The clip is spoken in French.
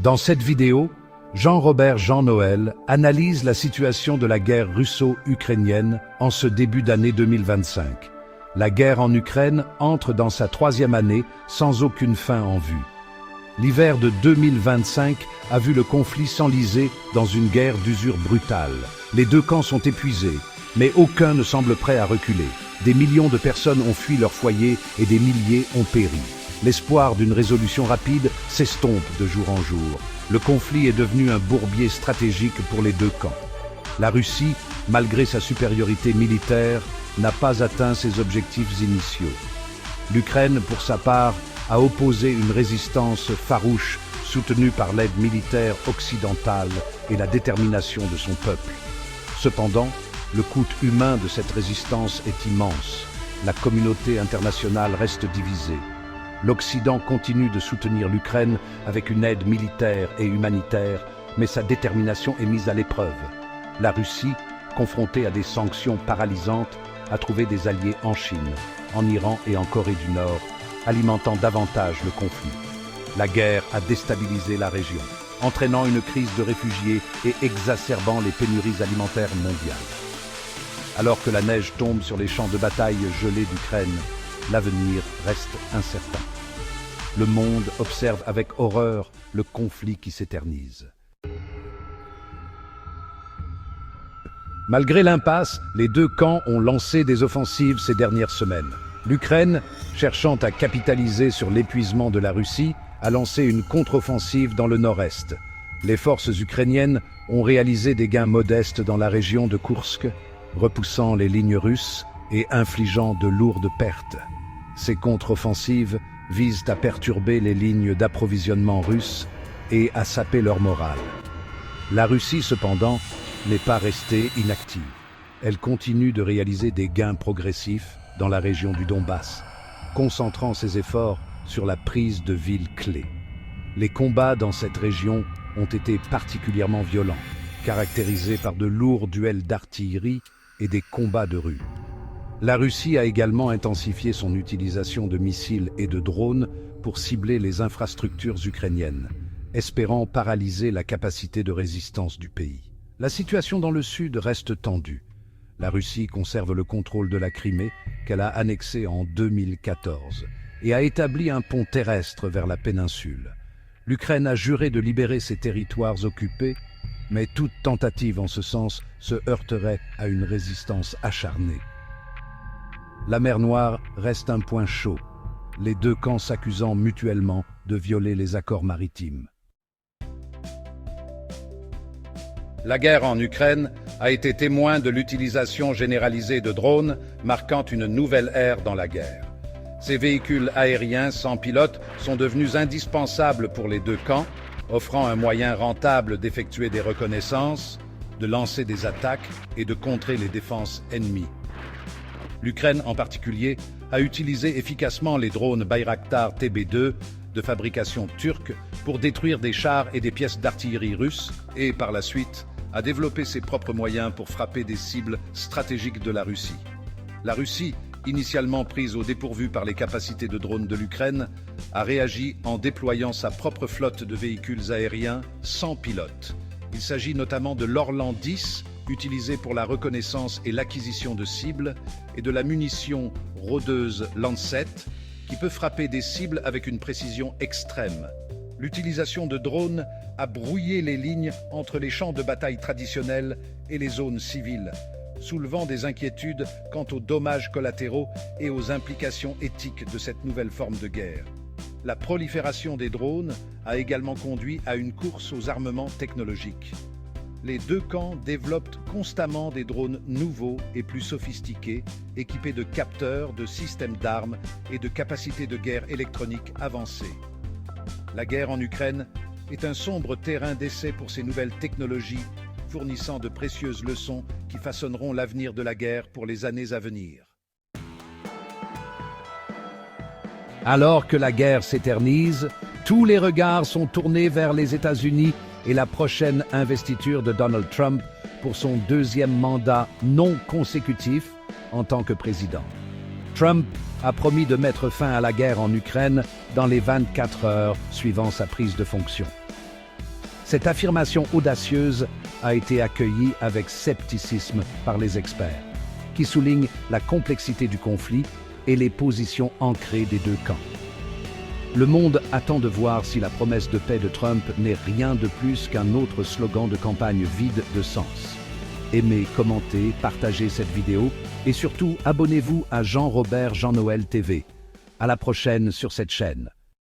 Dans cette vidéo, Jean-Robert Jean-Noël analyse la situation de la guerre russo-ukrainienne en ce début d'année 2025. La guerre en Ukraine entre dans sa 3e année sans aucune fin en vue. L'hiver de 2025 a vu le conflit s'enliser dans une guerre d'usure brutale. Les deux camps sont épuisés, mais aucun ne semble prêt à reculer. Des millions de personnes ont fui leur foyer et des milliers ont péri. L'espoir d'une résolution rapide s'estompe de jour en jour. Le conflit est devenu un bourbier stratégique pour les deux camps. La Russie, malgré sa supériorité militaire, n'a pas atteint ses objectifs initiaux. L'Ukraine, pour sa part, a opposé une résistance farouche soutenue par l'aide militaire occidentale et la détermination de son peuple. Cependant, le coût humain de cette résistance est immense. La communauté internationale reste divisée. L'Occident continue de soutenir l'Ukraine avec une aide militaire et humanitaire, mais sa détermination est mise à l'épreuve. La Russie, confrontée à des sanctions paralysantes, a trouvé des alliés en Chine, en Iran et en Corée du Nord, alimentant davantage le conflit. La guerre a déstabilisé la région, entraînant une crise de réfugiés et exacerbant les pénuries alimentaires mondiales. Alors que la neige tombe sur les champs de bataille gelés d'Ukraine, l'avenir reste incertain. Le monde observe avec horreur le conflit qui s'éternise. Malgré l'impasse, les deux camps ont lancé des offensives ces dernières semaines. L'Ukraine, cherchant à capitaliser sur l'épuisement de la Russie, a lancé une contre-offensive dans le nord-est. Les forces ukrainiennes ont réalisé des gains modestes dans la région de Koursk, repoussant les lignes russes et infligeant de lourdes pertes. Ces contre-offensives visent à perturber les lignes d'approvisionnement russes et à saper leur morale. La Russie, cependant, n'est pas restée inactive. Elle continue de réaliser des gains progressifs dans la région du Donbass, concentrant ses efforts sur la prise de villes clés. Les combats dans cette région ont été particulièrement violents, caractérisés par de lourds duels d'artillerie et des combats de rue. La Russie a également intensifié son utilisation de missiles et de drones pour cibler les infrastructures ukrainiennes, espérant paralyser la capacité de résistance du pays. La situation dans le sud reste tendue. La Russie conserve le contrôle de la Crimée, qu'elle a annexée en 2014, et a établi un pont terrestre vers la péninsule. L'Ukraine a juré de libérer ses territoires occupés, mais toute tentative en ce sens se heurterait à une résistance acharnée. La mer Noire reste un point chaud, les deux camps s'accusant mutuellement de violer les accords maritimes. La guerre en Ukraine a été témoin de l'utilisation généralisée de drones, marquant une nouvelle ère dans la guerre. Ces véhicules aériens sans pilote sont devenus indispensables pour les deux camps, offrant un moyen rentable d'effectuer des reconnaissances, de lancer des attaques et de contrer les défenses ennemies. L'Ukraine, en particulier, a utilisé efficacement les drones Bayraktar TB2 de fabrication turque pour détruire des chars et des pièces d'artillerie russes et, par la suite, a développé ses propres moyens pour frapper des cibles stratégiques de la Russie. La Russie, initialement prise au dépourvu par les capacités de drones de l'Ukraine, a réagi en déployant sa propre flotte de véhicules aériens sans pilote. Il s'agit notamment de l'Orlan 10, utilisé pour la reconnaissance et l'acquisition de cibles, et de la munition rôdeuse Lancet, qui peut frapper des cibles avec une précision extrême. L'utilisation de drones a brouillé les lignes entre les champs de bataille traditionnels et les zones civiles, soulevant des inquiétudes quant aux dommages collatéraux et aux implications éthiques de cette nouvelle forme de guerre. La prolifération des drones a également conduit à une course aux armements technologiques. Les deux camps développent constamment des drones nouveaux et plus sophistiqués, équipés de capteurs, de systèmes d'armes et de capacités de guerre électronique avancées. La guerre en Ukraine est un sombre terrain d'essai pour ces nouvelles technologies, fournissant de précieuses leçons qui façonneront l'avenir de la guerre pour les années à venir. Alors que la guerre s'éternise, tous les regards sont tournés vers les États-Unis et la prochaine investiture de Donald Trump pour son 2e mandat non consécutif en tant que président. Trump a promis de mettre fin à la guerre en Ukraine dans les 24 heures suivant sa prise de fonction. Cette affirmation audacieuse a été accueillie avec scepticisme par les experts, qui soulignent la complexité du conflit et les positions ancrées des deux camps. Le monde attend de voir si la promesse de paix de Trump n'est rien de plus qu'un autre slogan de campagne vide de sens. Aimez, commentez, partagez cette vidéo et surtout abonnez-vous à Jean-Robert Jean-Noël TV. À la prochaine sur cette chaîne.